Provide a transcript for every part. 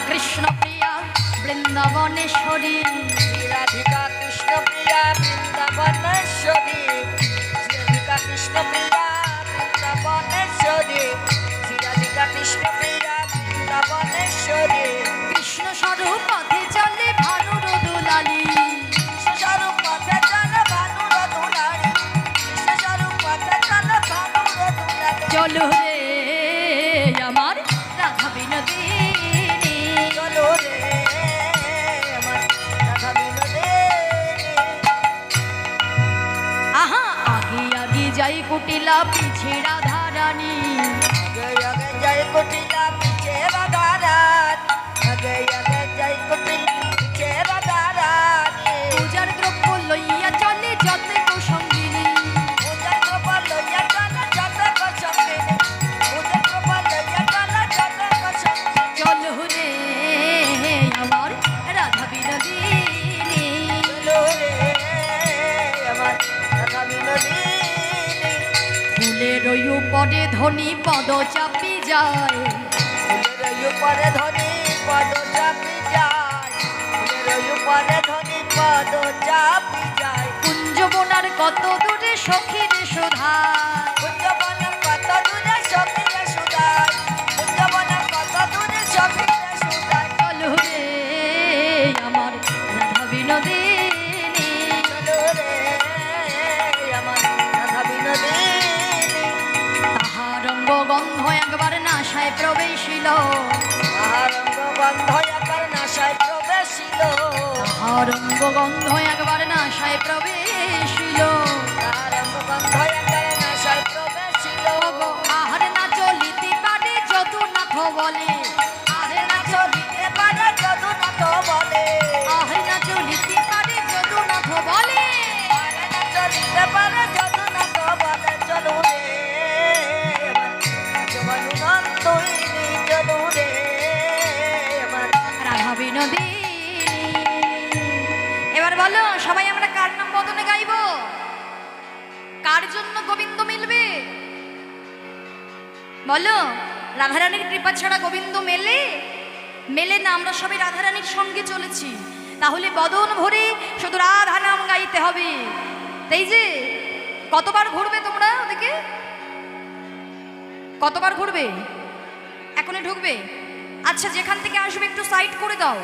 কৃষ্ণ প্রিয়া বৃন্দাবনেশ্বরী, শ্রী রাধিকা কৃষ্ণ প্রিয়া বৃন্দাবনেশ্বরী, শ্রী রাধিকা কৃষ্ণ প্রিয়া বৃন্দাবনেশ্বরী, শ্রী রাধিকা কৃষ্ণ প্রিয়া বৃন্দাবনেশ্বরী। কৃষ্ণ স্বরূপ পথে চলে ভানুর দুলালী, কৃষ্ণ স্বরূপ পথে চলে ভানুর দুলালী, কৃষ্ণ স্বরূপ পথে চলে ভানুর দুলালী। চলো রে আমার রাধা বিনোদিনী, চলো রে আমার রাধা বিনোদিনী। আহা আগে আগে যাই কুটিলা পিছে রাধা রানী, আগে আগে যাই কুটিলা পিছে রাধা রানী, আগে আগে যাই কুটিলা পিছে রাধা রানী। পূজার দ্রব্য লইয়া চলে যতে সঙ্গিনী, পূজার দ্রব্য লইয়া চলে যতে সঙ্গিনী, পূজার দ্রব্য লইয়া চলে যতে সঙ্গিনী। চলো রে আমার রাধা বিনোদিনী, চলো রে আমার রাধা বিনোদিনী। ফুলের উপরে ধনী পদ চাপি যায়, ফুলের উপরে ধনী পদ চাপি যায়, ফুলের উপরে ধনী পদ চাপি যায়। কুঞ্জবনার কত দূরে সখীর সুধায়, কুঞ্জবন কত দূরে সখীরে সুধায়, কুঞ্জবন কত দূরে সখীরে সুধায়। চলো রে আমার রাধা বিনোদিনী, চলো রে আমার রাধা বিনোদিনী। তাহার রঙ্গ গন্ধ একবার নাসায় প্রবেশিল, তাহার অঙ্গ গন্ধ একবার নাসায় প্রবেশিল, তাহার রঙ্গ গন্ধ একবার নাসায় প্রবেশিল। তাহার অঙ্গ গন্ধ একবার নাসায় প্রবেশিল। আহার না চলিতে পারে যদুনাথ বলে, আরে না চলিতে পারে যদুনাথ বলে, আহার না চলিতে পারে যদুনাথ বলে। আরে না চলিতে পারে যদুনাথ বলে। চলো রে আমার জগন্নাথইনি, চলো রে আমার রাধা বিনোদিনী। এবার বলো সবাই আমরা কার নাম বদনে গাইব? কার জন্য গোবিন্দ মিলবে বলো? রাধারানীর কৃপা ছাড়া গোবিন্দ মেলে? মেলে না। আমরা সবাই রাধারানীর সঙ্গে চলেছি, তাহলে বদন ভরে শুধু রাধা নাম গাইতে হবে। তাই যে কতবার ঘুরবে তোমরা ওদিকে? কতবার ঘুরবে? এখনই ঢুকবে? আচ্ছা, যেখান থেকে আসবে একটু সাইড করে দাও।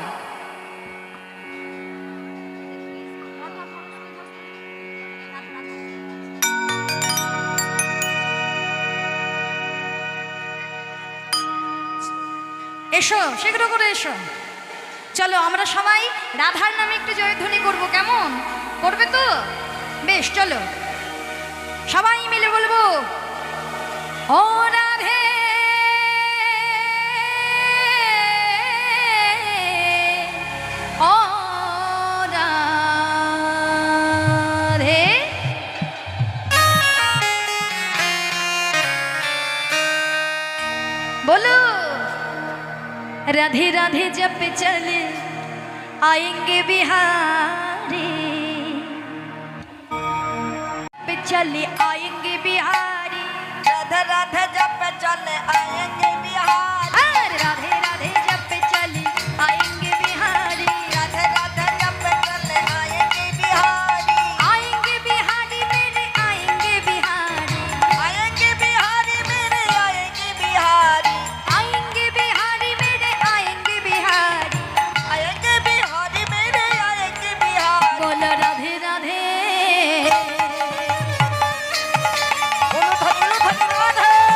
এসো, শীঘ্র করে এসো। চলো আমরা সবাই রাধার নামে একটু জয়ধ্বনি করব, কেমন? করবে তো? বেশ, চলো সবাই মিলে বলবো ও রাধে ও রাধে। बोलो राधे राधे जप चले आएंगे बिहारी, पे चले आएंगे बिहारी। राधे राधे जप चले आएंगे बिहारी, राधे राधे जप चले आएंगे बिहारी, राधे राधे जप चले आएंगे बिहारी। आएंगे बिहारी मेरे आएंगे बिहारी, आएंगे बिहारी मेरे आएंगे बिहारी, आएंगे बिहारी मेरे आएंगे बिहारी। आएंगे बिहारी मेरे आएंगे बिहारी। बोलो राधे राधे बोलो धन्यवाद राधे।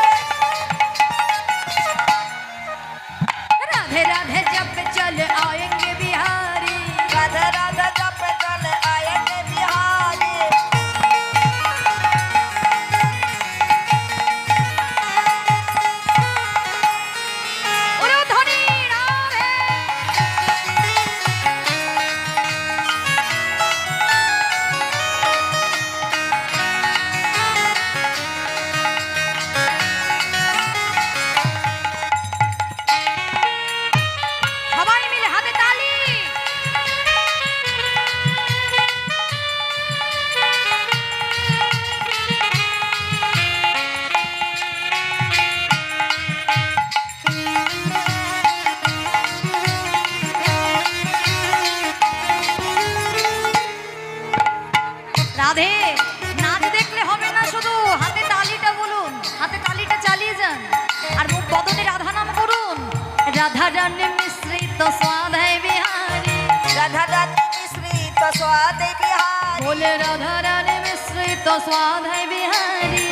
राधा रानी मिश्रित स्वाद है बिहारी राधा रानी मिश्रित स्वाद बिहारी बोले राधा रानी मिश्रित स्वाद है बिहारी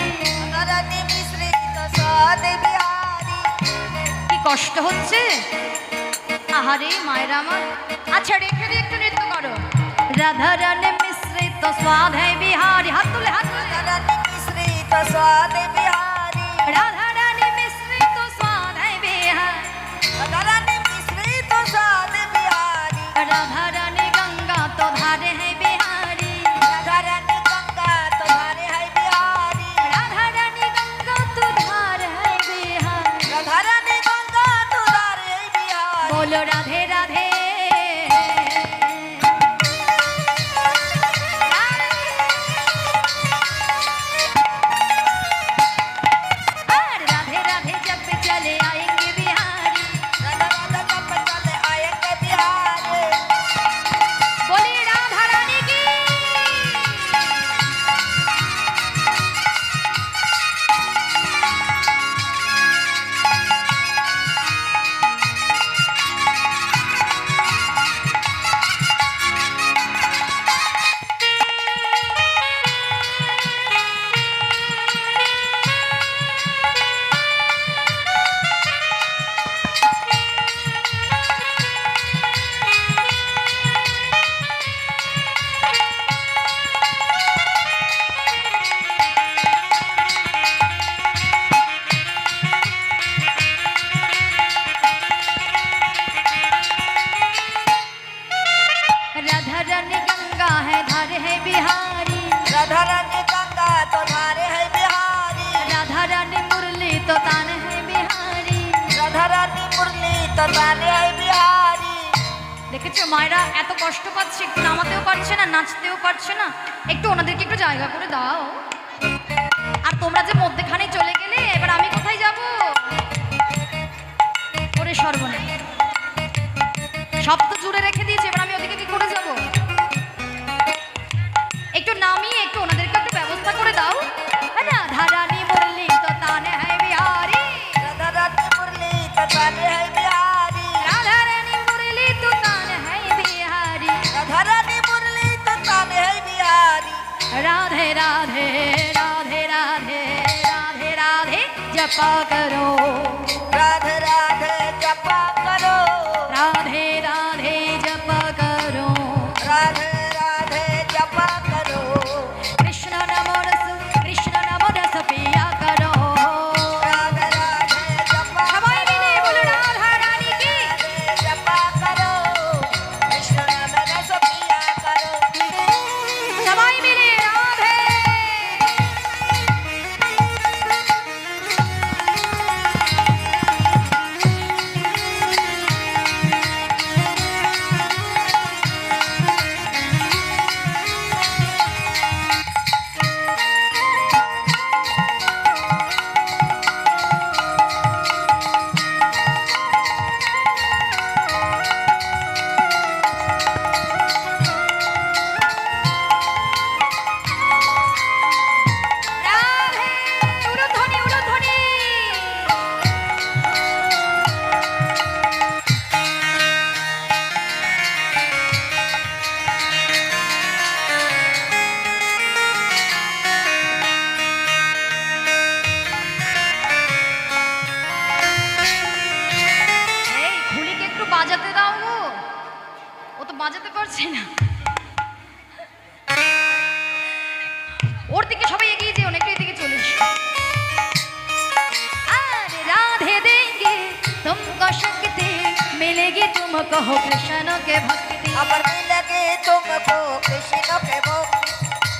राधा रानी मिश्रित स्वाद बिहारी কি কষ্ট হচ্ছে আহারে মায়েরা আমার আচ্ছা রেখে দিয়ে একটু নৃত্য করো রাধা রানী মিশ্রিত स्वाद है बिहारी हाथ তুলে राधा रानी मिश्रित स्वाद बिहारी राधा रानी मिश्रित स्वाद है बिहारी राधा रानी मिश्रित स्वाद बिहारी राधा रानी गंगा तो धारे है बिहारी राधा रानी गंगा तुम्हारे है बिहारी राधा रानी गंगा तो धार है बिहारी राधा रानी गंगा तुम्हारे है बिहारी बोलो राधे राधे और राधे राधे जब चले आएंगे बिहारी राधा राधा जब चले आएंगे बिहारी बोली राधा रानी की राधा रानी गंगा है धार है बिहारी राधा रानी गंगा तुम्हारे है बिहारी राधा रानी मुरली तो तान है बिहारी राधा रानी मुरली तुम्हारे है बिहारी দেখেছো মায়েরা এত কষ্ট পাচ্ছে একটু নামাতেও পারছে না নাচতেও পারছে না একটু ওনাদেরকে একটু জায়গা করে দাও আর তোমরা যে মধ্যখানে চলে গেলে এবার আমি কোথায় যাব ওরে সর্বনাশ সব তো জুড়ে রেখে দিয়েছে এবার আমি ওদিকে কি করে যাব একটু নামিয়ে একটু ওনাদেরকে একটু ব্যবস্থা করে দাও রাধা রানী মুরলি তো তানে হ্যায় বিহারি राधा रानी मुरली तुम्हारे है बिहारी राधा रानी मुरली तो तान है बिहारी राधा रानी मुरली तुम्हारे है बिहारी राधे राधे राधे राधे राधे राधे जपा करो राधे राधे जपा करो राधे राधे जपा करो राधे राधे जपा करो कृष्ण नमो रस पिया करो राधे राधे जपा সবাই মিলে বলো রাধা রানী কি जपा करो कृष्ण नाम रस पिया करो সবাই মিলে রাধে রাধে উড়ধ্বনি উড়ধ্বনি এই খুলিকে একটু বাজাতে দাও গো ও তো বাজাতে পারছে না ওর দিকে সবাই এগিয়ে যেও না একটু এদিকে চলে এসো अरे राधे देंगे तुमको शक्ति मिलेगी तुमको हो कृष्ण के भक्ति अमर मिलेगी तुमको कृष्ण के भक्ति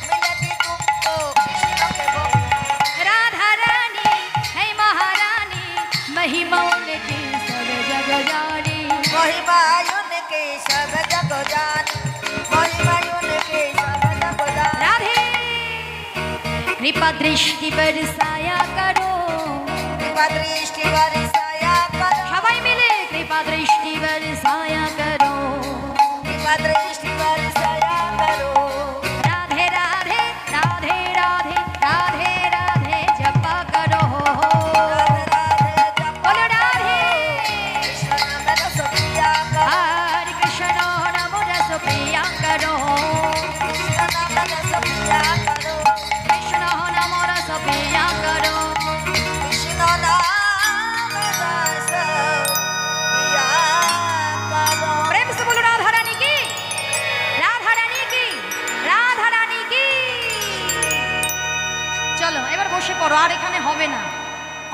मिलेगी तुमको कृष्ण के भक्ति राधा रानी है महारानी महिमा उनकी सब जग जानी महिमा उनकी सब जग जानी महिमा उनकी सब जग जानी राधे कृपा दृष्टि बरसाया करो कृपा दृष्टि बरसाया करो সবাই মিলে कृपा दृष्टि बरसाया करो कृपा दृष्टि बरसाया करो राधे राधे राधे राधे राधे राधे जपा करो राधे राधे जपा बोलो राधे कृष्ण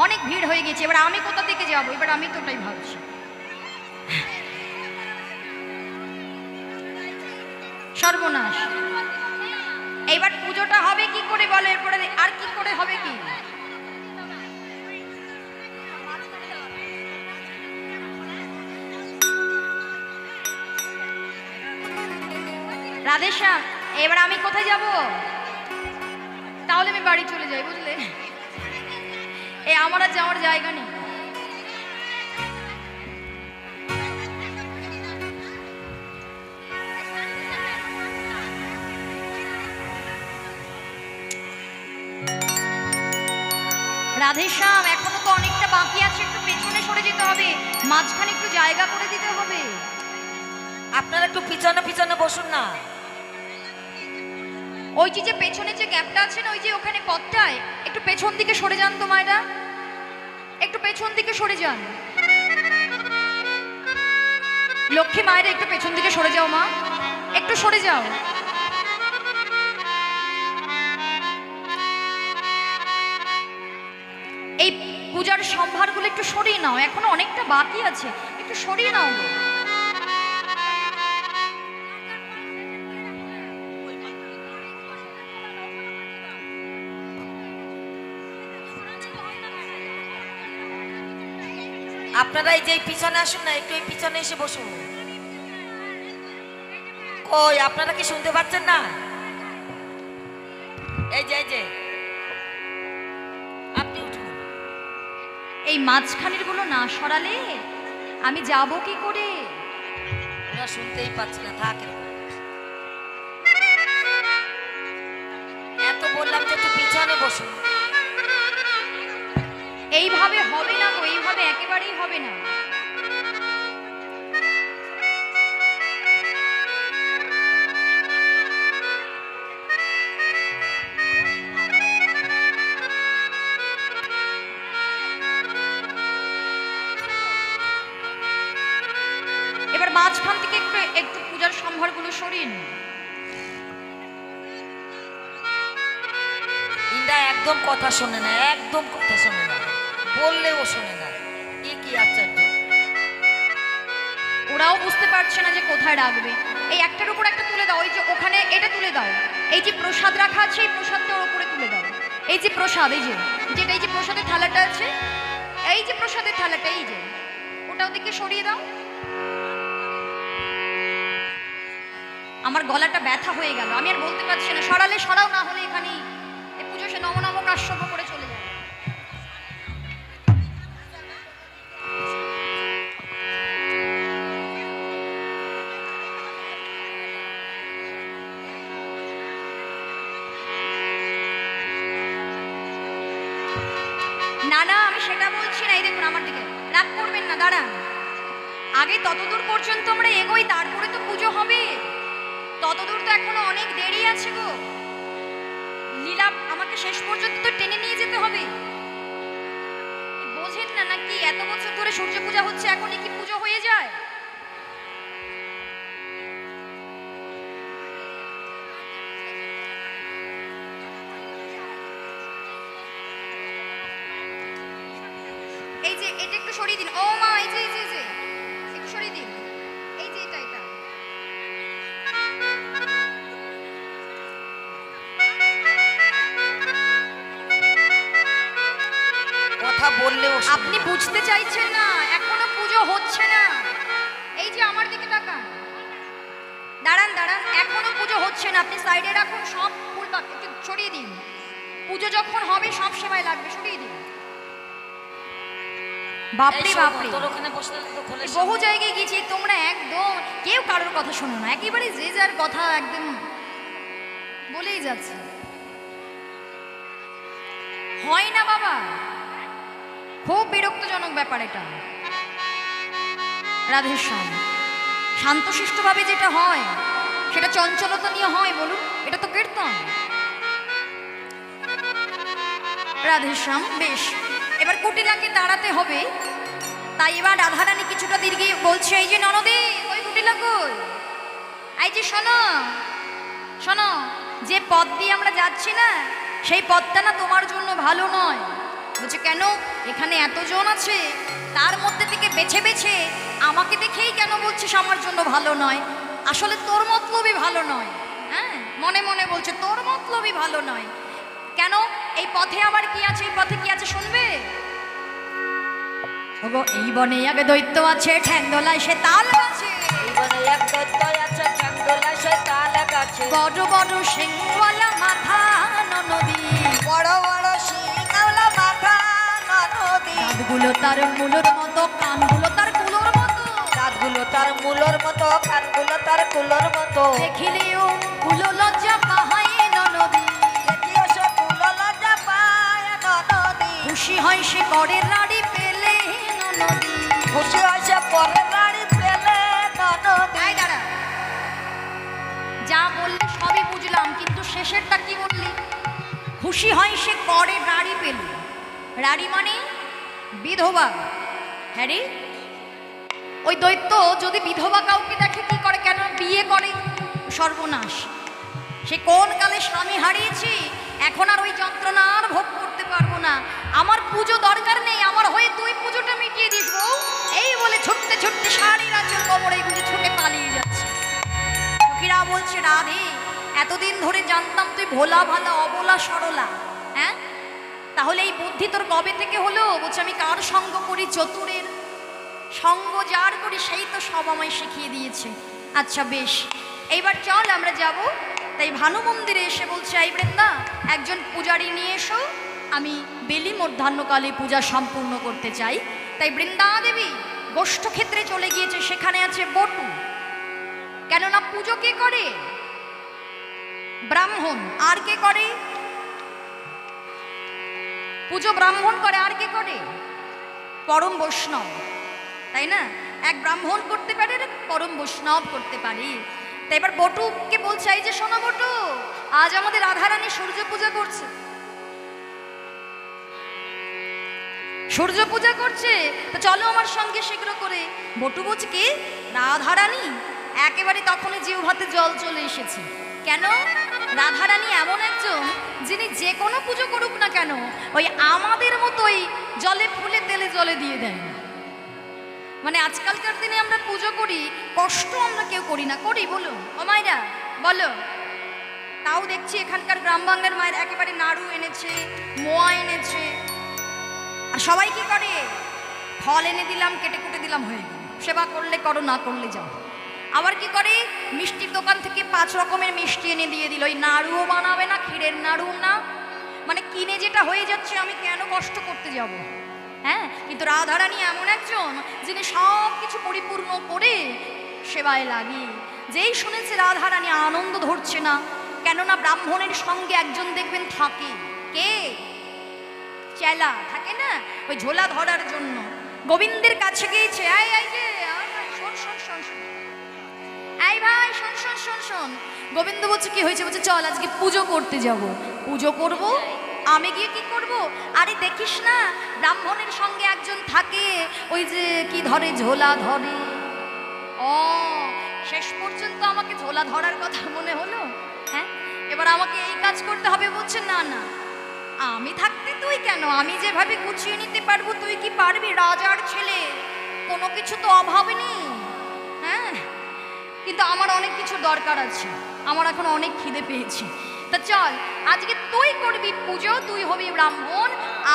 অনেক ভিড় হয়ে গেছে, এবার আমি কোথা থেকে যাবো? এবার আমি তো ওটাই ভাবছি। সর্বনাশ, এইবার পুজোটা হবে কি করে বলো? এরপরে আর কি করে হবে কি? রাধেশ্যাম, এবার আমি কোথায় যাব? তাহলে আমি বাড়ি চলে যাই, বুঝলে? আমার আর যাওয়ার জায়গা নেই। রাধেশ্যাম, এখনো তো অনেকটা বাকি আছে, একটু পেছনে সরে যেতে হবে, মাঝখানে একটু জায়গা করে দিতে হবে। আপনারা একটু পিছনে পিছনে বসুন না। ওই যে পেছনে যে গ্যাপটা আছে না, ওই যে ওখানে পথটায় একটু পেছন দিকে সরে যান তো মায়েরা, একটু পেছন দিকে সরে যান। লক্ষ্মী মায়েরা একটু পেছন দিকে সরে যাও মা, একটু সরে যাও। এই পূজার সম্ভারগুলো একটু সরিয়ে নাও, এখনো অনেকটা বাকি আছে, একটু সরিয়ে নাও। আপনারা এই যে পিছনে আসুন না, একটু এই পিছনে এসে বসুন। কই আপনারা কি শুনতে পাচ্ছেন না? এই যে আপনি উঠুন। এই মাঝখানের গুলো না সরালে আমি যাব কি করে? ওরা শুনতেই পাচ্ছে না, থাকে। এত বললাম যে একটু পিছনে বসুন। এইভাবে হবে না গো, এইভাবে একেবারেই হবে না। এবার মাঝখান থেকে একটু একটু পূজার সম্ভারগুলো সরিয়ে নিন। ইন্দা একদম কথা শোনে না, একদম কথা শোনে না, বললেও শোনে না। কি আশ্চর্য! ওরাও বুঝতে পারছে না যে কোথায় রাখবে। এই একটার উপর একটা তুলে দাও, ওই যে ওখানে এটা তুলে দাও। এই যে প্রসাদ রাখা আছে, এই প্রসাদটা ওর উপরে তুলে দাও। এই যে প্রসাদ, এই যে যেটা, এই যে প্রসাদের থালাটা আছে, এই যে প্রসাদের থালাটা, এই যে ওটা ওদিকে সরিয়ে দাও। আমার গলাটা ব্যথা হয়ে গেল, আমি আর বলতে পারছি না। সরালে সরাও, না হলে এখানেই এই পুজো সে নম নম কাশ্যপ করে চলে যায়। না না, আমি সেটা বলছি না। এই দেখুন আমার দিকে, রাগ করবেন না, দাঁড়ান। আগে ততদূর পর্যন্ত আমরা এগোই, তারপরে তো পুজো হবে। ততদূর তো এখনো অনেক দেরি আছে গো। লীলা আমাকে শেষ পর্যন্ত তো টেনে নিয়ে যেতে হবে। বোঝেন না নাকি? এত বছর ধরে সূর্য পূজা হচ্ছে, এখনই কি পুজো হয়ে যায়? এই যে এটা একটু সরিয়ে দিন। ও মা, এই যে একটু সরিয়ে দিন। এই যে এটা কথা বললেও শোনে আপনি না। বুঝতে চাইছেন না, এখনো পুজো হচ্ছে না। এই যে আমার দিকে তাকান, দাঁড়ান, এখনো পুজো হচ্ছে না। আপনি সাইডে রাখুন, সব ফুল একটু সরিয়ে দিন। পুজো যখন হবে সব সময় লাগবে, সরিয়ে দিন। বাপরে বাপরে, তোর ওখানে বসলে তো খুলে বহু জায়গায় গেছি, তোমরা একদম কেউ কারোর কথা শোনো না, একেবারে যে যার কথা একদম বলেই যাচ্ছে। হয় না বাবা, খুব বিরক্তজনক ব্যাপার এটা। রাধেশ্যাম, শান্তশিষ্টভাবে যেটা হয় সেটা চঞ্চলতা নিয়ে হয় বলুন? এটা তো কীর্তন। রাধেশ্যাম, বেশ, এবার কুটিলাকে দাঁড়াতে হবে। তাই এবার রাধারানী কিছুটা দীর্ঘে বলছে, এই যে ননদে, ওই কুটিলা কই? এই যে শোনো শোনো, যে পথ দিয়ে আমরা যাচ্ছি না, সেই পথটা না তোমার জন্য ভালো নয়। বলছে কেন, এখানে এতজন আছে, তার মধ্যে থেকে বেছে বেছে আমাকে দেখেই কেন বলছিস আমার জন্য ভালো নয়? আসলে তোর মতলবই ভালো নয়। হ্যাঁ, মনে মনে বলছে তোর মতলবই ভালো নয়। কেন? এই পথে আবার কি আছে, এই পথে কি আছে শুনবে? ওগো এই বনে এক দৈত্য আছে, ঠ্যাং দোলায় সে তাল গাছে। এই বনে এক দৈত্য আছে, ঠ্যাং দোলায় সে তাল গাছে। বড় বড় সিংওয়ালা মাথা নদী, বড় বড় সিংওয়ালা মাথা নদী। দাঁতগুলো তার মূলর মতো, কানগুলো তার কুলোর মতো। দাঁতগুলো তার মূলর মতো, কানগুলো তার কুলোর মতো। দেখিলেও কুলো লজ্জা পাহাই নদী, দেখিও সে কুলো লজ্জা পায় নদী। খুশি হয় সে পরের রাড়ি পেলে নদী। খুশি হয় সে পরের রাড়ি পেলে নদী। তাই দাঁড়া, যা বললি সবই বুঝলাম, কিন্তু শেষেরটা কি বললি? খুশি হয় সে পরের রাড়ি পেলে। রাড়ি মানে বিধবা। হ্যাঁ রে, ওই দৈত্য যদি বিধবা কাউকে দেখে কি করে? কেন বিয়ে করে? সর্বনাশ। সে কোন কালে স্বামী হারিয়েছি, এখন আর ওই যন্ত্রণা আর ভোগ করতে পারবো না। আমার পুজো দরকার নেই, আমার হয়ে তুই পুজোটা মিটিয়ে দিস বউ। এই বলে ছুটতে ছুটতে শাড়ির আঁচল কোমরে গুঁজে ছুটে পালিয়ে যাচ্ছে। সখীরা বলছে রাধে, এতদিন ধরে জানতাম তুই ভোলা ভালা অবলা সরলা। হ্যাঁ, তাহলে এই বুদ্ধি তোর কবে থেকে হলো? বলছে আমি কার সঙ্গ করি? চতুরের সঙ্গ যার করি সেই তো সব আমায় শিখিয়ে দিয়েছে। আচ্ছা বেশ, এইবার চল আমরা যাব। তাই ভানু মন্দিরে এসে বলছে এই বৃন্দা, একজন পূজারী নিয়ে এসো, আমি বেলি মধ্যাহ্নকালে পূজা সম্পূর্ণ করতে চাই। তাই বৃন্দা দেবী গোষ্ঠ ক্ষেত্রে চলে গিয়েছে, সেখানে আছে বটু। কেননা পুজো কে করে? ব্রাহ্মণ। আর কে করে? পুজো ব্রাহ্মণ করে, আর কে করে? পরম বৈষ্ণব, তাই না? এক ব্রাহ্মণ করতে পারে, আর পরম বৈষ্ণব করতে পারে। তাই এবার বটুকে বলছে এই যে শোনো বটু, আজ আমাদের রাধারানী সূর্য পূজা করছে। সূর্য পূজা করছে, তো চলো আমার সঙ্গে শীঘ্র করে। বটু বলছে কি রাধারানী? একেবারে তখনই জিহ্বাতে জল চলে এসেছে। কেন? রাধারানী এমন একজন যিনি যে কোনো পুজো করুক না কেন ওই আমাদের মতোই জলে ফুলে তেলে জলে দিয়ে দেন। মানে আজকালকার দিনে আমরা পুজো করি, কষ্ট আমরা কেউ করি না, করি বলো ও মায়েরা বলো? তাও দেখছি এখানকার গ্রাম বাংলার মায়ের একেবারে নাড়ু এনেছে, মোয়া এনেছে, আর সবাই কি করে? ফল এনে দিলাম, কেটে কুটে দিলাম, হয়ে গেল। সেবা করলে করো, না করলে যাও। আবার কি করে? মিষ্টির দোকান থেকে 5 রকমের মিষ্টি এনে দিয়ে দিল। ওই নাড়ুও বানাবে না, ক্ষীরের নাড়ু না, মানে কিনে যেটা হয়ে যাচ্ছে আমি কেন কষ্ট করতে যাব? হ্যাঁ, কিন্তু রাধারানী এমন একজন যিনি সব কিছু পরিপূর্ণ করে সেবায় লাগে। যেই শুনেছে রাধারানী আনন্দ ধরছে না, কেননা ব্রাহ্মণের সঙ্গে একজন দেখবেন থাকে। কে? চেলা থাকে না, ওই ঝোলা ধরার জন্য গোবিন্দের কাছে গিয়েছে। এই যে শোন শোন শোন শোন, এই ভাই শোন শোন শোন শোন। গোবিন্দ বলছে কি হয়েছে? বলছে চল আজকে পুজো করতে যাব। পুজো করব? আমি গিয়ে কি করব? আরে দেখিস না ব্রাহ্মণের সঙ্গে একজন থাকে, ওই যে কি ধরে, ঝোলা ধরে। ও, শেষ পর্যন্ত আমাকে ঝোলা ধরার কথা মনে হলো। হ্যাঁ, এবার আমাকে এই কাজ করতে হবে। বলছে না না, আমি থাকতে তুই কেন? আমি যেভাবে গুছিয়ে নিতে পারবো তুই কি পারবি? রাজার ছেলে, কোনো কিছু তো অভাব নেই। হ্যাঁ, কিন্তু আমার অনেক কিছু দরকার আছে, আমার এখন অনেক খিদে পেয়েছি। তা চল আজকে তুই করবি পুজো, তুই হবি ব্রাহ্মণ,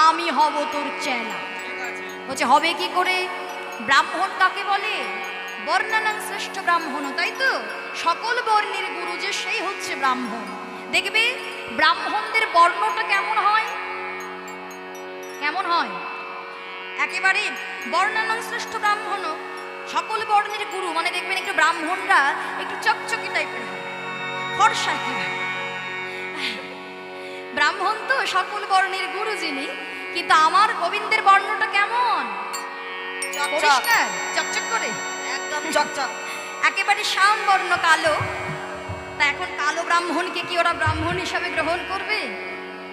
আমি হব তোর চেলা। বলছে হবে কি করে? ব্রাহ্মণ কাকে বলে? বর্ণানাং শ্রেষ্ঠ ব্রাহ্মণ, তাই তো? সকল বর্ণের গুরু যে সেই হচ্ছে ব্রাহ্মণ। দেখবে ব্রাহ্মণদের বর্ণটা কেমন হয়? কেমন হয়? একেবারে বর্ণানাং শ্রেষ্ঠ ব্রাহ্মণ, সকল বর্ণের গুরু, মানে দেখবেন একটু ব্রাহ্মণরা একটু চকচকে টাইপের হয়, ফর্সা একেবারে। ব্রাহ্মণ তো সকল বর্ণের গুরু যিনি, কিন্তু আমার গোবিন্দের বর্ণটা কেমন? পরিষ্কার চকচক করে, একদম চকচক, একেবারে শ্যাম বর্ণ, কালো। তা এখন কালো ব্রাহ্মণকে কি ওরা ব্রাহ্মণ হিসাবে গ্রহণ করবে?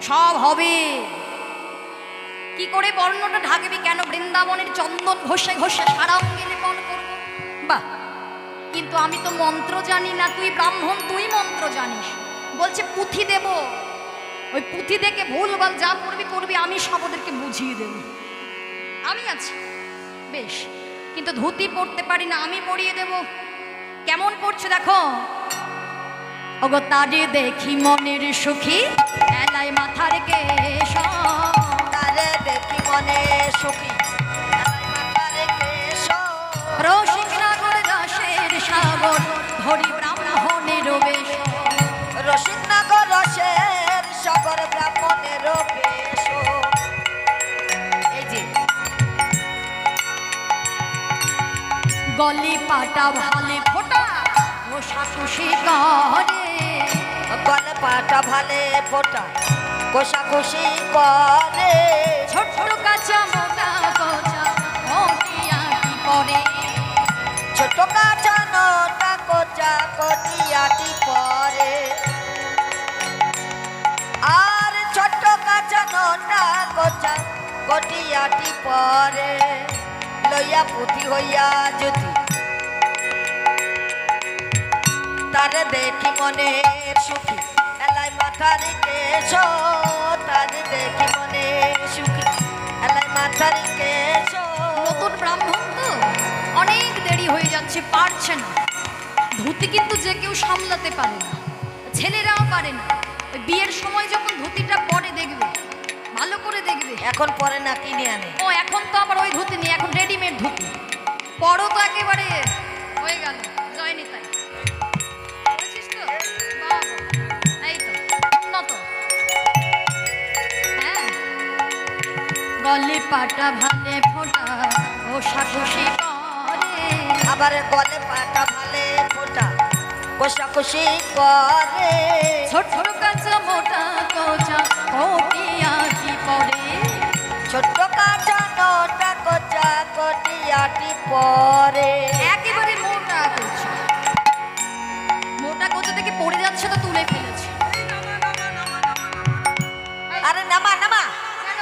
সব হবে। কি করে বর্ণটা ঢাকবি? কেন? বৃন্দাবনের চন্দন ঘষে ঘষে সারা অঙ্গে লেপন করব। বাহ, কিন্তু আমি তো মন্ত্র জানি না। তুই ব্রাহ্মণ, তুই মন্ত্র জানিস। বলছে পুঁথি দেব। ওই পুঁথি দেখে ভুলভাল যা করবি করবি, আমি সব ওদেরকে বুঝিয়ে দেব। আমি আছি বেশ, কিন্তু ধুতি পরতে পারি না, আমি পরিয়ে দেব। কেমন পড়ছে দেখো। ওগো তারে দেখি মনের সুখী, এলাই মাথার কেশ। তারে দেখি মনে সুখী, এলাই মাথার কেশ। রসিক নাগর রসের সাগর, ধরি ব্রাহ্মণের বেশ। রসিক নাগর রসের সাগর, ব্রাহ্মণের বেশ। এই যে গলি পাটা ভালে ফোটা, কোষাকুষি করে। গলে পাটা ভালে ফোটা, কোষাকুষি করে। ছোট কাঁচা মোটা কোচা, মটিয়া কি পরে। ছোট কাঁচা নোটা কোচা কটিয়াটি পরে। আর ছোট কাঁচা নোটা কোচা কটিয়াটি পরে। লইয়া পুঁথি হইয়া জ্যোতি, তারে দেখি মনের সুখী, এলাই মাথার কেশ। তারে দেখি মনের সুখী, এলাই মাথার কেশ। নতুন ব্রাহ্মণ তো অনেক দেরি হয়ে যাচ্ছে, পারছে না। ধুতি কিন্তু যে কেউ সামলাতে পারে না, ছেলেরাও পারে না। ওই বিয়ের সময় যখন ধুতিটা পরে দেখবে, ভালো করে দেখবে। এখন পরে না কিনে আনে। ও এখন তো আবার ওই ধুতি নেই, এখন রেডিমেড ধুতি। পরও তো একেবারে হয়ে গেল, জয়নি তাই করেছিস তো। বাবা, এই তো উন্নত। হ্যাঁ, গলে পাটা ভালে ফোটা, ও সাকুষি করে। আবার গলে পাটা ভালে ফোটা, কোষাকুষি করে। ছোট কাঁচা মোটা কোচা, কটিয়া কি পরে। ছোট্ট কাঁচা নোটা কোচা কটিয়াটি পরে। একেবারে মোটা কোচা, মোটা কোচা থেকে পড়ে যাচ্ছে তো তুলে ফেলেছে। আরে নামা নামা। কেন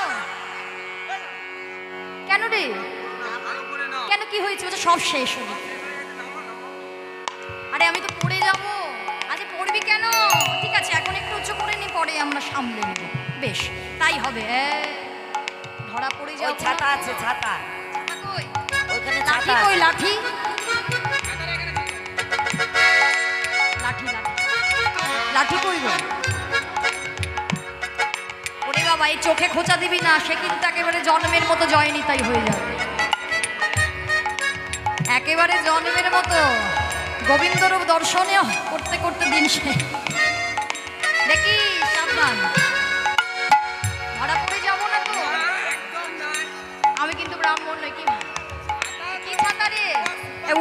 কেন রে, কেন কি হয়েছে? ওটা সব শেষ হলো। আরে আমি তো পড়ে যাবো। আরে পড়বি কেন? ঠিক আছে, এখন একটু উঁচু করে নি, পরে আমরা সামলে নেব। বেশ, তাই হবে। ধরা পড়ে ওই যাও। ছাতা আছে, ছাতা ছাতা কই? ওইখানে লাঠি ছাতা কই? আছে। লাঠি লাঠি লাঠি লাঠি কই গো? ওরে বাবা, এই চোখে খোঁচা দিবি না, সে কিন্তু একেবারে জন্মের মতো জয়নিতাই হয়ে যাবে। একেবারে জন্মের মতো গোবিন্দরূপ দর্শনে করতে করতে দিন শেষ। দেখি সাবধান, ধরা পড়ে যাবো না তো। আমি কিন্তু ব্রাহ্মণ নই। কি ছাতা রে?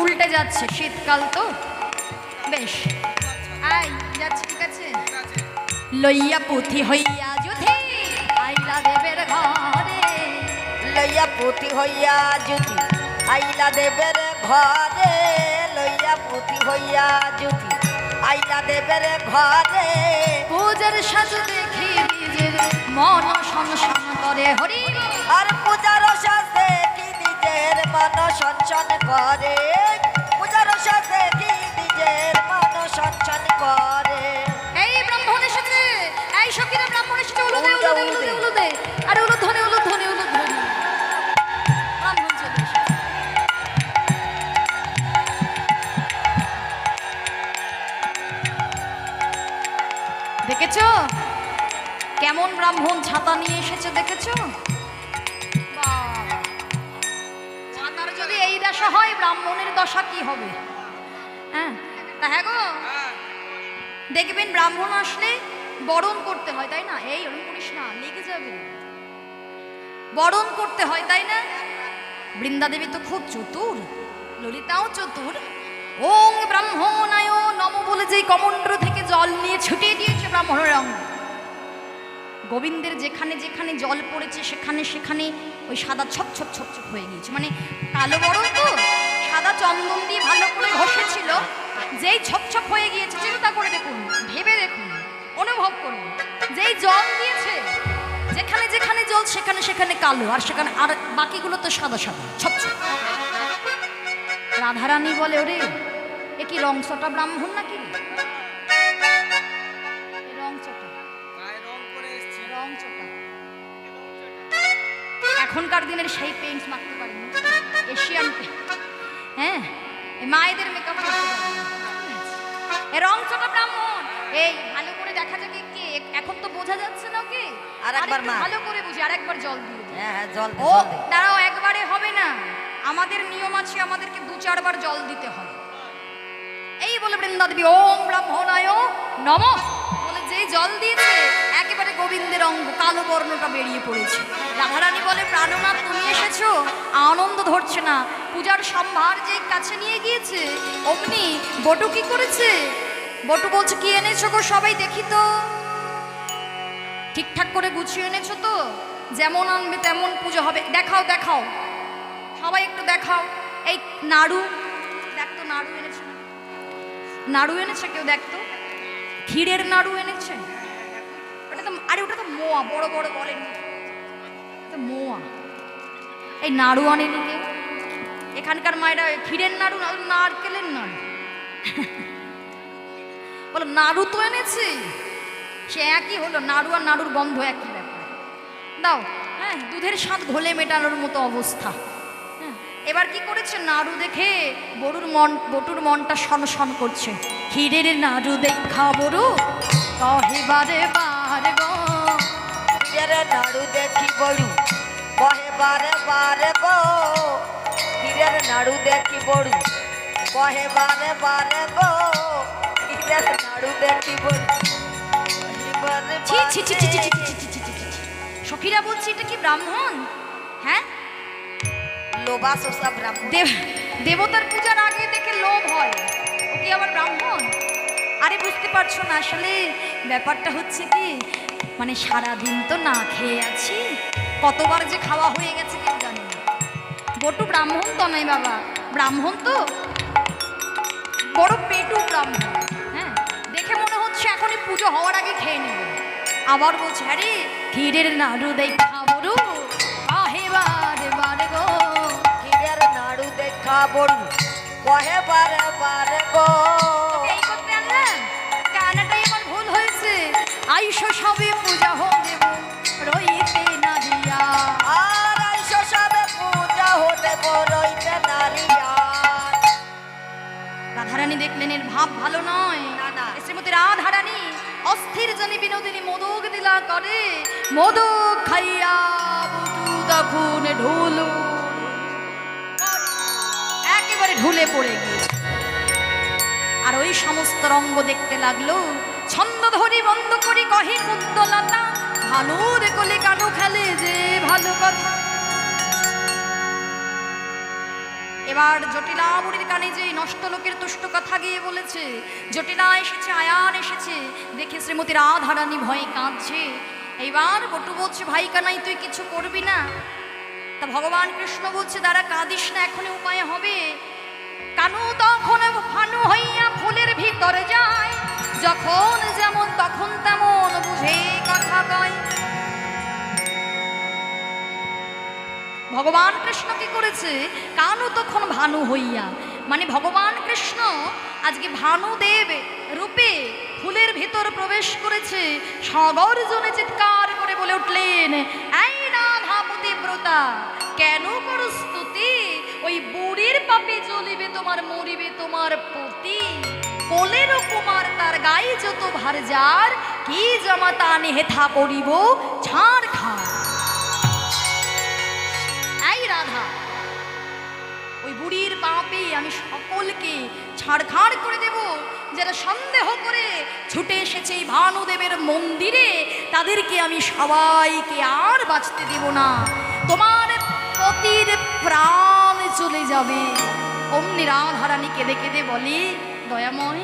উল্টে যাচ্ছে, শীতকাল তো। বেশ, আই যাচ্ছে, ঠিক আছে। লইয়া পুঁথি হইয়া যুধি, আইলা দেবের ঘরে। লইয়া পুঁথি হইয়া জ্যোতি, আইলা দেবের ঘরে। লইয়া পুঁথি হইয়া জ্যোতি, আইলা দেবের ঘরে। পূজার সাজু দেখি নিজের মন সংসন করে। হরি আর পূজার সাথে কি নিজের মন সঞ্চন করে। পূজার সাথে কি নিজের মন সঞ্চন করে। এই ব্রাহ্মণ এসেছে, এই সখীরা ব্রাহ্মণ এসেছে। উলুদে উলুদে, উলুদে উলুদে উলুদে, আরে উলুধ্বনি উলুধ্বনি উলুধ্বনি। ব্রাহ্মণ চলে এসেছে। দেখেছো কেমন ব্রাহ্মণ ছাতা নিয়ে এসেছে? দেখেছো? বাবা, ছাতার যদি এই দশা হয়, ব্রাহ্মণের দশা কি হবে? হ্যাঁ, তা হ্যাঁ গো, দেখবেন ব্রাহ্মণ আসলে বরণ করতে হয়, তাই না? এই ওরকম করিস না, লেগে যাবে। বরণ করতে হয়, তাই না? বৃন্দাদেবী তো খুব চতুর, ললিতাও চতুর। ওং ব্রাহ্মণায় নম বলে যেই কমণ্ডল থেকে জল নিয়ে ছুটিয়ে দিয়েছে ব্রাহ্মণের অঙ্গ। গোবিন্দের যেখানে যেখানে জল পড়েছে সেখানে সেখানে ওই সাদা ছপ ছপ ছপ ছপ হয়ে গিয়েছে। মানে কালো বরণ তো, সাদা চন্দন দিয়ে ভালো করে ঘষেছিল, যেই ছপ ছপ হয়ে গিয়েছে। চিন্তা করে দেখুন, ভেবে দেখুন, অনুভব করুন, যেই জল দিয়েছে যেখানে যেখানে জল সেখানে সেখানে কালো, আর সেখানে আর বাকিগুলো তো সাদা সাদা ছপ ছপ। রাধারানী বলে, ওরে এ কি রংচটা ব্রাহ্মণ নাকি? রংচটা রং চোটা। এখনকার দিনের সেই পেইন্ট মাখতে পারিনি, এশিয়ান পেইন্ট। হ্যাঁ, এই মায়েদের মেকআপ করতে পারিনি। এ রং চোটা ব্রাহ্মণ। এই ভালো করে দেখা যাবে কে, এখন তো বোঝা যাচ্ছে না কি? আরেকবার মা, ভালো করে বুঝি, আরেকবার জল দিয়ে দিই। হ্যাঁ হ্যাঁ, জল দে, ও জল দে। দাঁড়াও, একবারে হবে না, আমাদের নিয়ম আছে, আমাদেরকে 2-4 বার জল দিতে হয়। এই বলে বৃন্দা দেবী ওম ব্রাহ্মণায় নমঃ বলে যেই জল দিয়েছে একেবারে গোবিন্দের অঙ্গ কালো বর্ণটা বেরিয়ে পড়েছে। রাধারানী বলে প্রাণনাথ তুমি এসেছো, আনন্দ ধরছে না। পূজার সম্ভার যে কাছে নিয়ে গিয়েছে অমনি বটু কি করেছে? বটু বলছে কি এনেছো গো সবাই দেখি তো, ঠিকঠাক করে গুছিয়ে এনেছো তো? যেমন আনবে তেমন পুজো হবে, দেখাও দেখাও, সবাই একটু দেখাও। এই নাড়ু দেখতো, নাড়ু এনেছে, নাড়ু এনেছে কেউ দেখতো? ক্ষীরের নাড়ু এনেছে? ওটা তো, আরে ওটা তো মোয়া, বড় বড় বলের মতো মোয়া। এই নাড়ু আনেনি কেউ? এখানকার মায়েরা ক্ষীরের নাড়ু, নারকেলের নাড়ু বলো, নাড়ু তো এনেছি। সে একই হলো, নাড়ু আর নাড়ুর গন্ধ একই ব্যাপার। দাও, হ্যাঁ, দুধের স্বাদ ঘোলে মেটানোর মতো অবস্থা। হ্যাঁ, এবার কি করেছে? নাড়ু দেখে বটুর মনটা সনসন করছে। ক্ষীরের নাড়ু দেখা বড়ু কহে বারে বারে গো, ক্ষীরের নাড়ু দেখি বড়ু কহে বারে বারে গো, ক্ষীরের নাড়ু দেখি বড়ু কহে বারে বারে গো, ক্ষীরের নাড়ু দেখি বড়ু কহে বারে ছি ছি ছি ছি ছি ছি বারে। ছি ছি ছি ছি ছি। সখীরা বলছি এটা কি ব্রাহ্মণ? হ্যাঁ, লোভা শোষা ব্রাহ্মণ। দেবতার পূজার আগে দেখে লোভ হয়, ও কি আবার ব্রাহ্মণ? আরে বুঝতে পারছো না, আসলে ব্যাপারটা হচ্ছে কি, মানে সারাদিন তো না খেয়ে আছি, কতবার যে খাওয়া হয়ে গেছে কেউ জানে না। বটু ব্রাহ্মণ তো নয় বাবা, ব্রাহ্মণ তো বড় পেটু ব্রাহ্মণ। হ্যাঁ, দেখে মনে হচ্ছে এখনই পুজো হওয়ার আগে খেয়ে নেবে। আবার বলছে আরে ক্ষীরের নাড়ু দেখা বড়ু আহে বারে বারে গো, ক্ষীরের নাড়ু দেখা বড়ু কহে বারে বারে গো। এই করতে আনলাম, কানাটাই আমার ভুল হয়েছে। আইসো সবে পূজা হো দেব রইতে না দিয়া, আর আইসো সবে পূজা হতে বড়ইতে নারিয়া। রাধারানী দেখলেন এর ভাব ভালো নয়। না, না। শ্রীমতী রাধারানী অস্থির জনী বিনোদিনী মোদক দিলা করে, মোদক খাইয়া বুটু তখন ঢুলু একেবারে ঢুলে পড়ে গিয়েছে। আর ওই সমস্ত রঙ্গ দেখতে লাগলো। ছন্দ ধরি বন্ধ করি কহে কুন্দলতা, ভানুর কোলে কানু খেলে যে ভালো কথা। এবার জটিলা বুড়ির কানে যে নষ্ট লোকের তুষ্ট কথা গিয়ে বলেছে, জটিলা এসেছে, আয়ান এসেছে, দেখে শ্রীমতী রাধারানী ভয়ে কাঁদছে। এইবার বটু বলছে ভাই কানাই তুই কিছু করবি না? তা ভগবান কৃষ্ণ বলছে দাঁড়া, কাঁদিস না, এখনই উপায় হবে। কানু তখন ভানু হইয়া ফুলের ভিতরে যায়, যখন যেমন তখন তেমন বুঝে কথা কয়। ভগবান কৃষ্ণ কি করেছে? কানু তখন ভানু হইয়া, মানে ভগবান কৃষ্ণ আজকে ভানুদেব রূপে ফুলের ভিতর প্রবেশ করেছে। সগর্জনে চিৎকার করে বলে উঠলেন, এই রাধা পতিব্রতা, কেন করো স্তুতি? ওই বুড়ির পাপে জ্বলিবে তোমার, মরিবে তোমার পতি। কোলের কুমার তার গায়ে যত ভার যার, কি জমা তা হেথা করিব ছাড় খাড়। এই রাধা, ওই বুড়ির পাপে আমি সকলকে ছাড়খাড় করে দেব। যারা সন্দেহ করে ছুটে এসেছে এই ভানুদেবের মন্দিরে, তাদেরকে আমি সবাইকে আর বাঁচতে দেব না। তোমার পতির প্রাণ চলে যাবে। অমনি রাধারানী কেঁদে কেঁদে বলে, দয়াময়,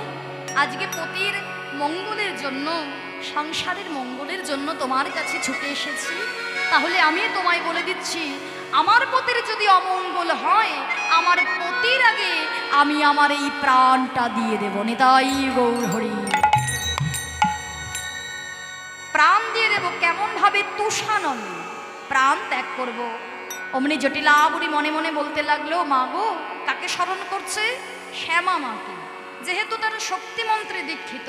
আজকে পতির মঙ্গলের জন্য, সংসারের মঙ্গলের জন্য তোমার কাছে ছুটে এসেছি। তাহলে আমি তোমায় বলে দিচ্ছি, আমার পতির যদি অমঙ্গল হয়, আমার পতির আগে আমি আমার এই প্রাণটা দিয়ে দেব। নিতাই গৌর হরি। প্রাণ দিয়ে দেব কেমন ভাবে? তুষানল প্রাণ ত্যাগ করব। অমনি জটিলা বুড়ি মনে মনে বলতে লাগলো, মা গো, কাকে স্মরণ করছে? শ্যামা মাকে। যেহেতু তারা শক্তি মন্ত্রে দীক্ষিত,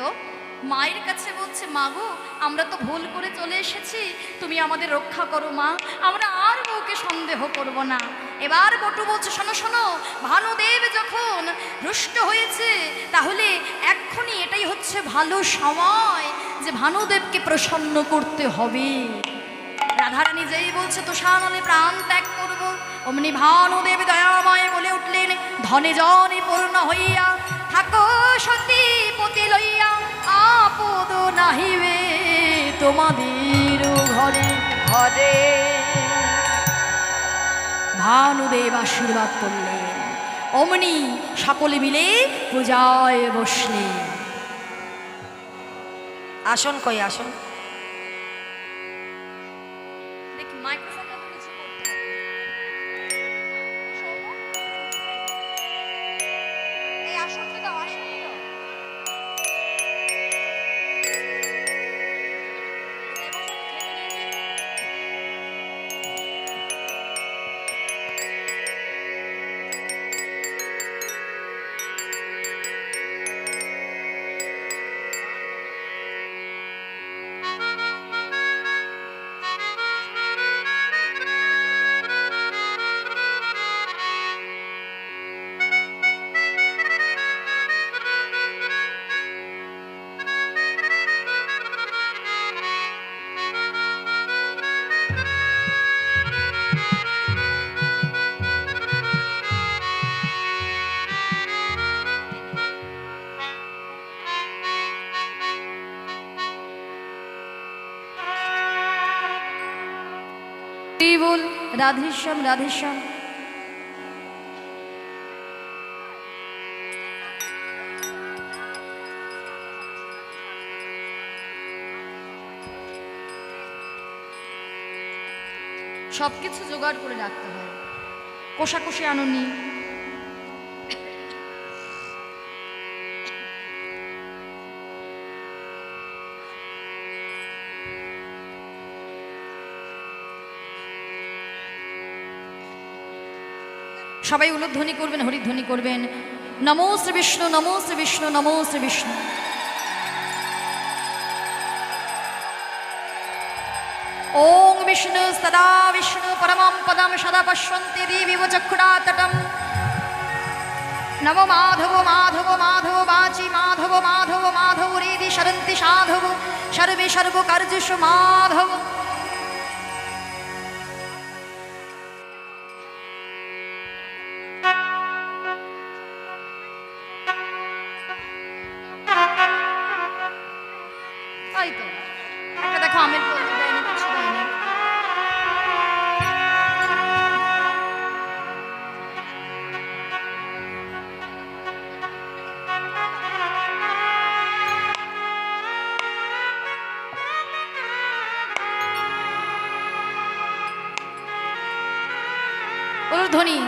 মায়ের কাছে বলছে, মা গো আমরা তো ভুল করে চলে এসেছি, তুমি আমাদের রক্ষা করো মা, আমরা আর বউকে সন্দেহ করব না। এবার বটু বলছে, শোনো শোনো, ভানুদেব যখন রুষ্ট হয়েছে তাহলে এক্ষুনি এটাই হচ্ছে ভালো সময় যে ভানুদেবকে প্রসন্ন করতে হবে। রাধারানী যেই বলছে তোষানলে প্রাণ ত্যাগ করব, অমনি ভানুদেব দয়াময় বলে উঠলেন, ধনে জনে পূর্ণ হইয়া থাকো সতী পতি লইয়া, আপদ নাহিবে তোমাদের ঘরে ঘরে। ভানুদেব আশীর্বাদ করলেন, অমনি সকলে মিলে পূজায় বসলেন। আসন কই আসন? দেখি মাইক্রোফোনটা তো কিছু করতে হবে। এই আসনটা দাও, আসনটা দাও। বল রাধেশ্যাম রাধেশ্যাম। সব কিছু জোগাড় করে রাখতে হয়, কোষাকুষি আনুনি। সবাই উলুধ্বনি করবেন, হরিধ্বনি করবেন। নমো শ্রী বিষ্ণু, নমো শ্রী বিষ্ণু, নমো শ্রী বিষ্ণু। ওং বিষ্ণু সদা বিষ্ণু পরমং পদম সদা পশ্যন্তি দিবিব চক্ষুরাতটম। নমো মাধব মাধব মাধব বাচি মাধব মাধব মাধব হৃদি সরন্তি সাধব সর্বে সর্বকার্যেষু মাধব। তাই তো একটা দেখো আমের পল্লী দেয়নি, কিছু দেয়নি। ধ্বনি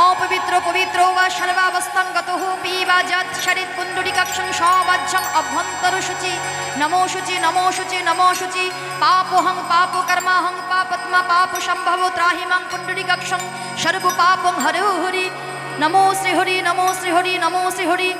অপবিত্র পবিত্র বা সর্বাবস্থান গতোপি বা যৎ শরিত পুণ্ডরিকাক্ষং সবাহ্যং অভ্যন্তর শুচি। নমো শুচি নমো শুচি নমো শুচি। পাপোহং পাপ কর্মাহং পাপত্মা পাপ সম্ভব ত্রাহি মাং পুণ্ডরিকাক্ষং সর্ব পাপং হরো হরি। নমো শ্রী হরি নমো শ্রী হরি নমো শ্রী হরি।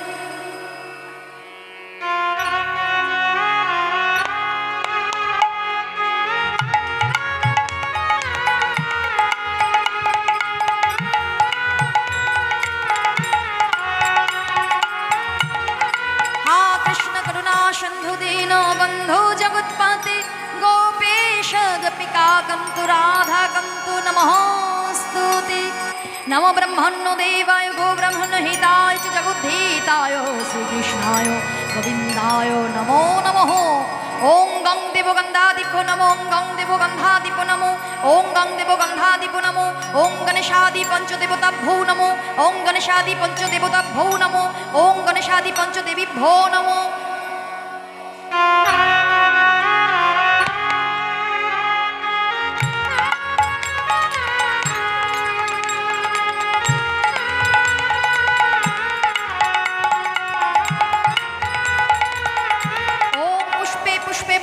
बंधो जगत्पते गोपेश गोपिका कन्तु राधा कन्तु नमोस्तुते। नमो ब्रह्मण्यो देवाय गो ब्रह्मण्य हिताय च जगुद्धीताय श्रीकृष्णाय गोविन्दाय नमो नमः। ओं गं देवो गन्धाधिपो नमो ओं गं देवो गन्धाधिपो नमो ओं गं देवो गन्धाधिपो नमो ओं गणेशादि पञ्चदेवताभ्यो नमो ओं गणेशादि पञ्चदेवताभ्यो नमो ओं गणेशादि पञ्चदेवीभ्यो नमो।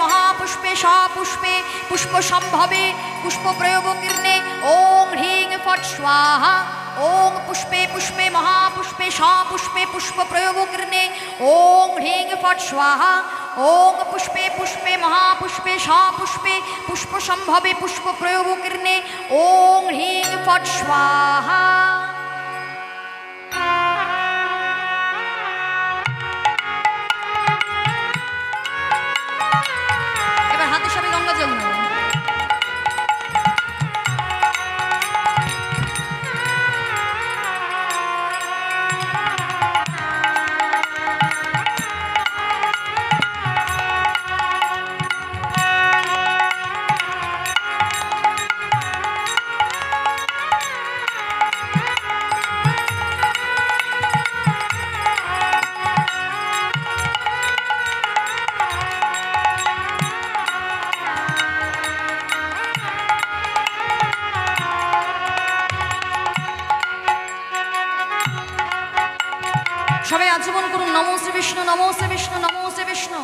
महापुष्पे सपुष्पे पुष्प संभवे पुष्प प्रयोग कीर्णे ओं ह्रीं फट् स्वाहा ওং পুষ্পে পুষ্পে মহাপুষ্পে সপুষ্পে পুষ্প প্রয়োগকৃণে ওং হ্রিং ফট স্বাহা ওং পুষ্পে পুষ্পে মহাপুষ্পে সপুষ্পে পুষ্প সম্ভবে পুষ্প প্রয়োগকৃণে ওং হ্রিং ফট স্বাহা। এবার হাতে সবাই গঙ্গা জল নেব। সবাই আচমন করুন নমো শ্রী বিষ্ণু নমো শ্রী বিষ্ণু নমো শ্রী বিষ্ণু।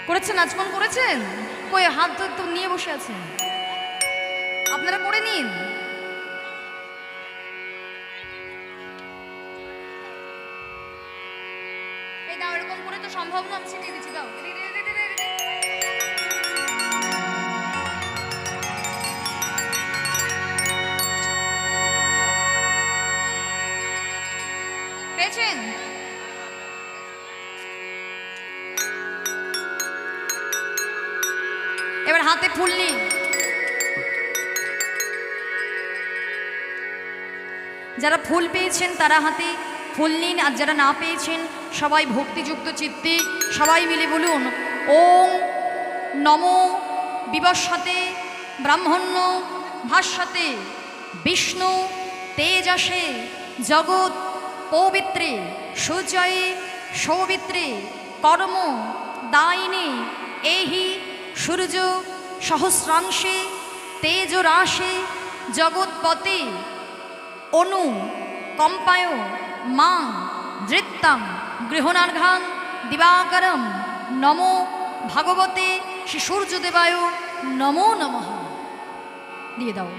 করেছেন আচমন করেছেন? কই হাত তো নিয়ে বসে আছেন, আপনারা করে নিন। এই দাও, এরকম করে তো সম্ভব না, আমি ছিটিয়ে দিচ্ছি, দাও। পেয়েছেন? এবার হাতে ফুল নিন। যারা ফুল পেয়েছেন তারা হাতে ফুল নিন, আর যারা না পেয়েছেন সবাই ভক্তিযুক্ত চিত্তে সবাই মিলে বলুন ওং নমো বিবস্বতে ব্রাহ্মণ্য ভাস্বতে বিষ্ণু তেজসে জগৎ পবিত্রে সূর্যয়ে সৌবিত্রে কর্ম দায়িনে এহি সূর্য সহস্রাংশে তেজরাশে জগৎপতে অনু কম্পায় মাং ধৃত্তাং গৃহণার্ঘাং দিবাকরম নমো ভাগবতে শ্রী সূর্যদেবায় নমো নমঃ। দিয়ে দাও।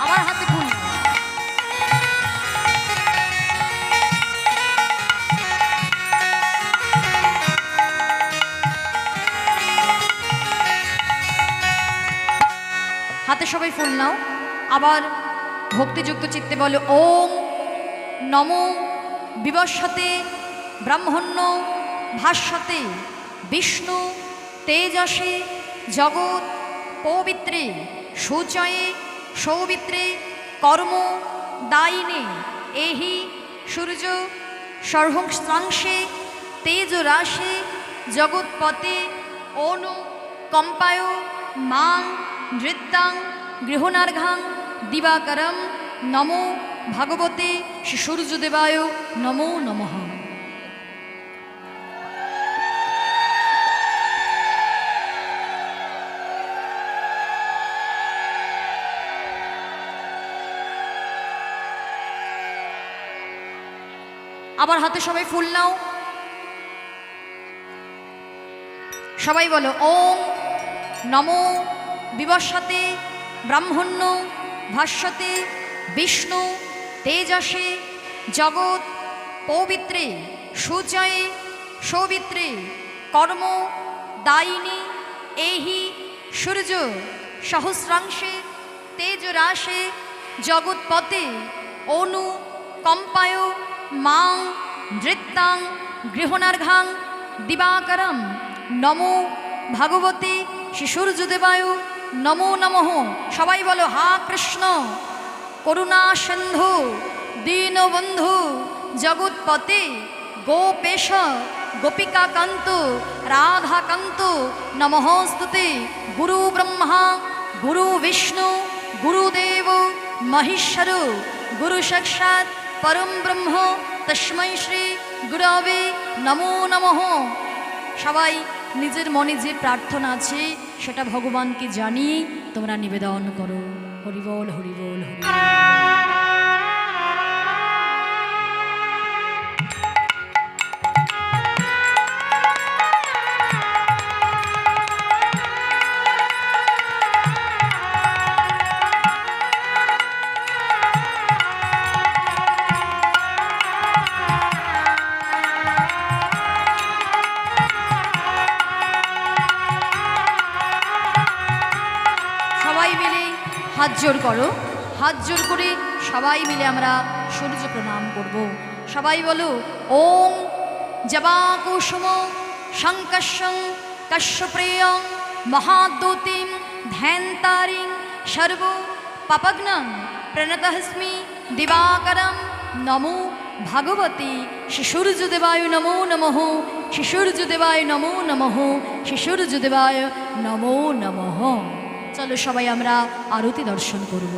আমার হাতে ফুল। হাতে সবাই ফুল নাও, আবার ভক্তিযুক্ত চিত্তে বলো ওম নমো বিবস্বতে ব্রাহ্মণ্য ভাস্বতে বিষ্ণু তেজসে জগৎ পবিত্রে সূচয়ে সৌবিত্রে কর্ম দায়িনে এহি সূর্য সর্বংশে তেজরাশে জগৎপতে অনু কম্পায় মাং নৃত্যাং গৃহণার্ঘাং দিবাকরম নমো ভাগবতে শ্রী সূর্যদেবায় নমো নমঃ। আবার হাতে সবাই ফুল নাও, সবাই বলো ওং নমো বিবস্বতে ব্রাহ্মণ্য ভাস্বতে বিষ্ণু তেজসে জগৎ পবিত্রে সূচয়ে সৌবিত্রে কর্ম দায়িনী এহি সূর্য সহস্রাংশে তেজরাশে জগৎপতে অনু কম্পায় মাং নৃত্যাং গৃহণার্ঘাং দিবাকরম নমো ভাগবতে শ্রী সূর্যদেবায় নমো নমঃ। সবাই বলো হা কৃষ্ণ করুণা সিন্ধু দীনবন্ধু জগৎপতে গোপেশ গোপিকাকান্ত রাধাকান্ত নমঃস্তুতে। গুরু ব্রহ্মা গুরু বিষ্ণু গুরুদেব মহেশ্বর গুরু সাক্ষাৎ পরম ব্রহ্ম তস্मै শ্রী গুরবে নমো নমঃ। সবাই নিজের মনে যে প্রার্থনা আছে সেটা ভগবানকে জানিয়ে তোমরা নিবেদন করো। হরিবল হরিবল হরিবল। সবাই মিলে হাত জোর করো, হাত জোর করে সবাই মিলে আমরা সূর্য প্রণাম করব। সবাই বলো ওম জবাকুসুম শঙ্কর্ষং কশ্যপ্রেয়ং মহাদ্যুতিম ধ্যানতারিং সর্ব পাপগ্নং প্রণতহস্মি দিবাকরম নমো ভগবতী শ্রী সূর্যদেবায় নমো নমঃ, শ্রী সূর্যদেবায় নমো নমঃ, শ্রী সূর্যদেবায় নমো নমঃ। চলো সবাই আমরা আরতি দর্শন করব।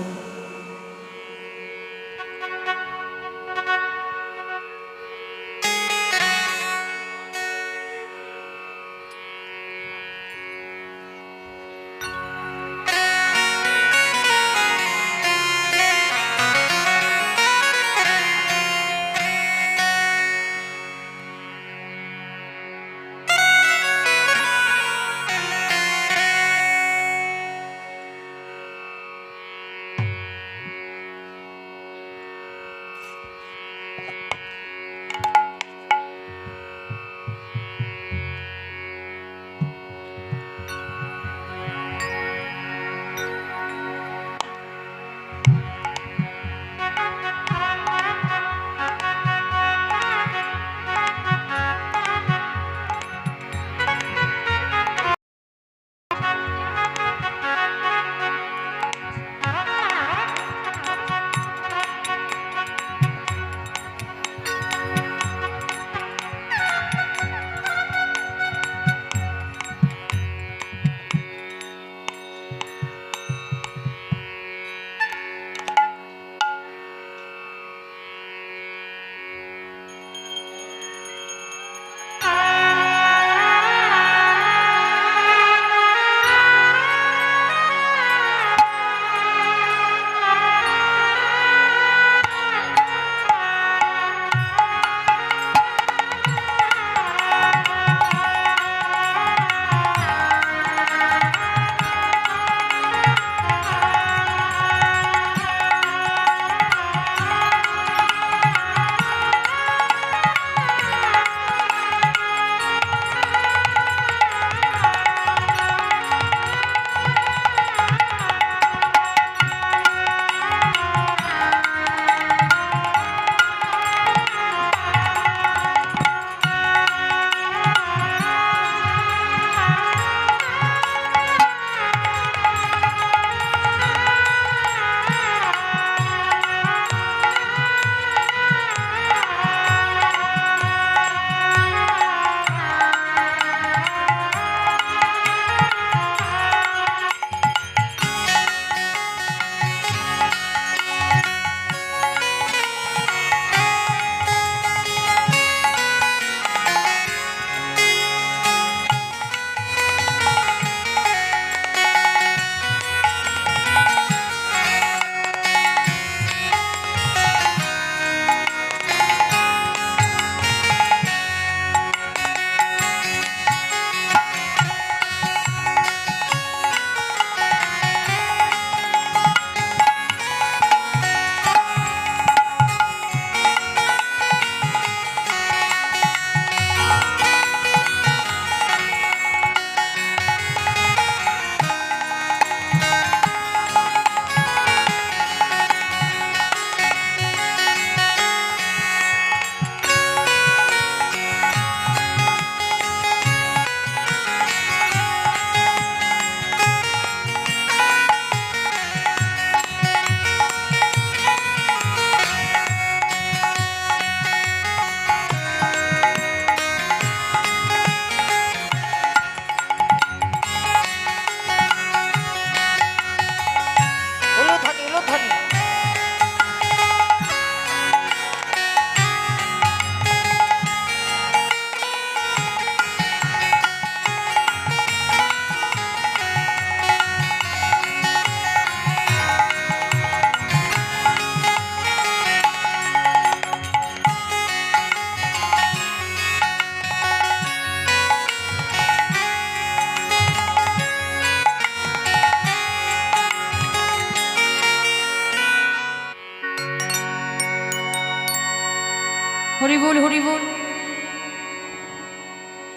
হরি বল হরি বল।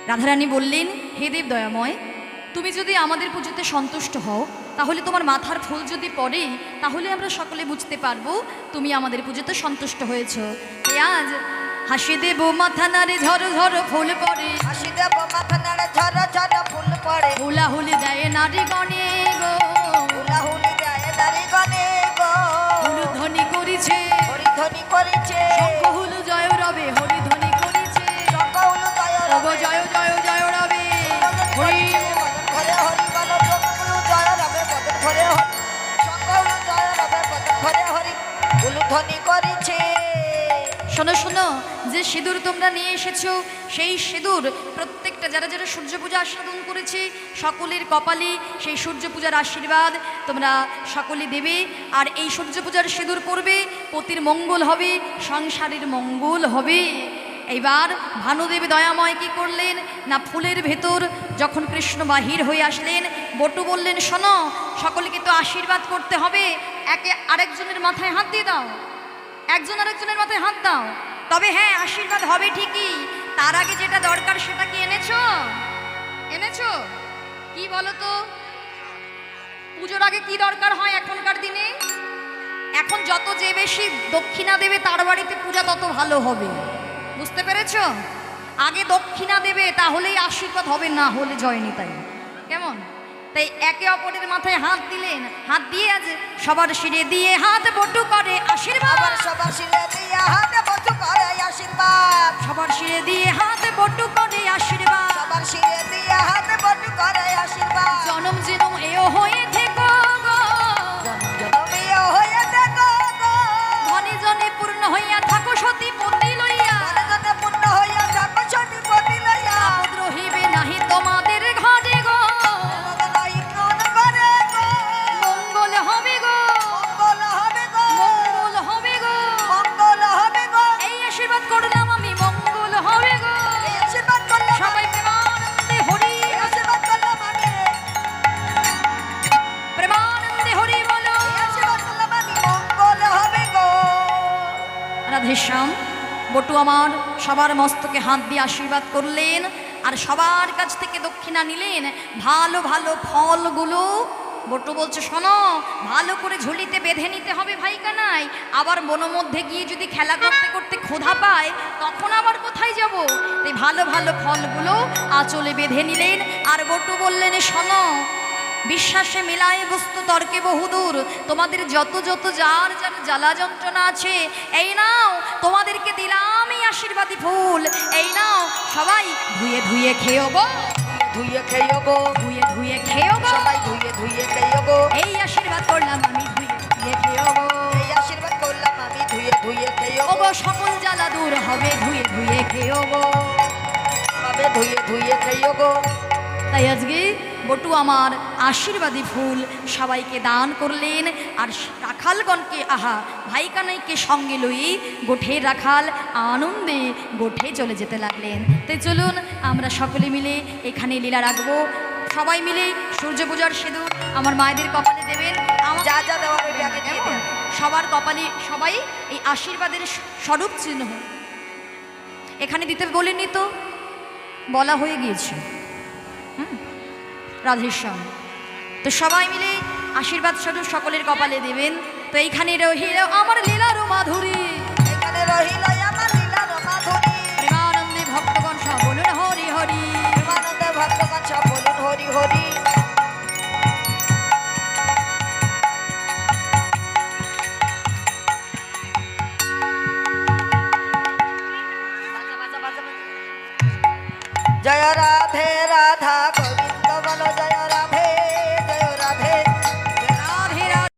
রাধারানী বললেন, হে দেব দয়াময়, তুমি যদি আমাদের পুজোতে সন্তুষ্ট হও, তাহলে তোমার মাথার ফুল যদি পড়ে, তাহলে আমরা সকলে বুঝতে পারবো তুমি আমাদের পুজোতে সন্তুষ্ট হয়েছ। এ আজ হাসি দেব মাথা নাড়ে ঝড় ঝড় ফুল পড়ে, হাসি দেব মাথা নাড়ে ঝড় ঝড় ফুল পড়ে, হুলাহুলি দেয় নারী গণে গো, হুলাহুলি দেয় নারী গণে গো, হুলুধ্বনি করিছে হরিধ্বনি করিছে, শঙ্খহুল জয় রবে হরিধ্বনি করিছে, শঙ্খহুল জয় রব রবে, জয় জয় জয় রবে হরি। বদন ভরে হরি বলো, শঙ্খহুল জয় রবে বদন ভরে হরি, শঙ্খহুল জয় রবে বদন ভরে হরি, হুলুধ্বনি করিছে। শোনো শোনো, যে সিঁদুর তোমরা নিয়ে এসেছো, সেই সিঁদুর প্রত্যেকটা যারা যারা সূর্য পূজা আস্বাদন করেছে সকলের কপালে সেই সূর্য পূজার আশীর্বাদ তোমরা সকলে দেবে। আর এই সূর্য পূজার সিঁদুর পরবে, পতির মঙ্গল হবে, সংসারের মঙ্গল হবে। এইবার ভানুদেব দয়াময় কি করলেন না, ফুলের ভেতর যখন কৃষ্ণ বাহির হয়ে আসলেন, বটু বললেন, শোনো, সকলকে তো আশীর্বাদ করতে হবে, একে আরেকজনের মাথায় হাত দিয়ে দাও, একজন আরেকজনের মাথায় হাত দাও। তবে হ্যাঁ, আশীর্বাদ হবে ঠিকই, তার আগে যেটা দরকার সেটা কি এনেছো? এনেছো কি বলো তো? পুজোর আগে কি দরকার হয় এখনকার দিনে? এখন যত যে বেশি দক্ষিণা দেবে তার বাড়িতে পূজা তত ভালো হবে, বুঝতে পেরেছো? আগে দক্ষিণা দেবে, তাহলেই আশীর্বাদ হবে, না হলে জয়নি। তাই কেমন? তাই একে অপরের মাথায় হাত দিলেন, হাত দিয়ে আজ সবার শিরে দিয়ে হাত বটু করে আশীর্বাদ, সবার শিরে দিয়ে হাত বটু করে আশীর্বাদ, সবার শিরে দিয়ে হাত বটু করে আশীর্বাদ, সবার শিরে দিয়ে হাত বটু করে আশীর্বাদ, জনম জনম এও হয়ে থেকো গো, জনমিয় হয়ে দেখো গো, ধনে জনে পূর্ণ হইয়া থাকো সতী পতি লইয়া, জনে পূর্ণ হইয়া থাকো সতী পতি লইয়া, আপদ রহিবে নাহি তোমাদের ঘরে গো, নাই কোন করে গো, মঙ্গল হবে গো, মঙ্গল হবে গো, মঙ্গল হবে গো, মঙ্গল হবে গো, এই আশীর্বাদ করলাম আমি, মঙ্গল হবে গো। এই আশীর্বাদ করলাম, সবাই প্রেমানন্দে হরি, এই আশীর্বাদ করলাম আমি, প্রেমানন্দে হরি বলো। এই আশীর্বাদ করলাম আমি, মঙ্গল হবে গো। রাধেশ্যাম বটু আমার সবার মস্তকে হাত দিয়ে আশীর্বাদ করলেন, আর সবার কাছ থেকে দক্ষিণা নিলেন। ভালো ভালো ফলগুলো বটু বলছে, শোনো, ভালো করে ঝুলিতে বেঁধে নিতে হবে ভাই কানাই, আবার বনের মধ্যে গিয়ে যদি খেলা করতে করতে ক্ষুধা পায় তখন আবার কোথায় যাব? এই ভালো ভালো ফলগুলো আঁচলে বেঁধে নিলেন। আর বটু বললেন, শোনো, বিশ্বাসে মিলায় বস্তু তর্কে বহুদূর, তোমাদের যত যত যার যার জ্বালা যন্ত্রণা আছে, এই নাও, তোমাদেরকে দিলাম এই আশীর্বাদী ফুল, এই নাও, সবাই ধুয়ে ধুয়ে খেও গো, ধুইয়ে খেয়ে গো, ধুয়ে ধুয়ে খেও গো, সবাই ধুইয়ে ধুইয়ে খেয়ে গো, এই আশীর্বাদ করলাম আমি, ধুয়ে ধুয়ে খেও গো, এই আশীর্বাদ করলাম আমি, ধুইয়ে ধুইয়ে খেয়ে ও গো, গো, সকল জ্বালা দূর হবে, ধুয়ে ধুয়ে খেও গো। তবে ধুইয়ে ধুইয়ে খেয়ে গো। তাই আজকে বটু আমার আশীর্বাদী ফুল সবাইকে দান করলেন। আর রাখালগণকে, আহা, ভাই কানাইকে সঙ্গে লই গোঠে রাখাল আনন্দে গোঠে চলে যেতে লাগলেন। তাই চলুন আমরা সকলে মিলে এখানে লীলা রাখবো। সবাই মিলে সূর্য পূজার সিঁদুর আমার মায়েদের কপালে দেবেন, আমার যা যা দেওয়ার ওই আগে দিয়ে দেন। সবার কপালে সবাই এই আশীর্বাদের স্বরূপ চিহ্ন এখানে দিতে বলেননি তো, বলা হয়ে গিয়েছে। রাধেশ্যাম, তো সবাই মিলে আশীর্বাদ স্বরূপ সকলের কপালে দেবেন। তো এইখানে রহিল আমার লীলার মাধুরী, এখানে রহিল আমার লীলার মাধুরী, প্রেমানন্দে ভক্তগণ সব বলুন হরি হরি, প্রেমানন্দে ভক্তগণ সব বলুন হরি হরি।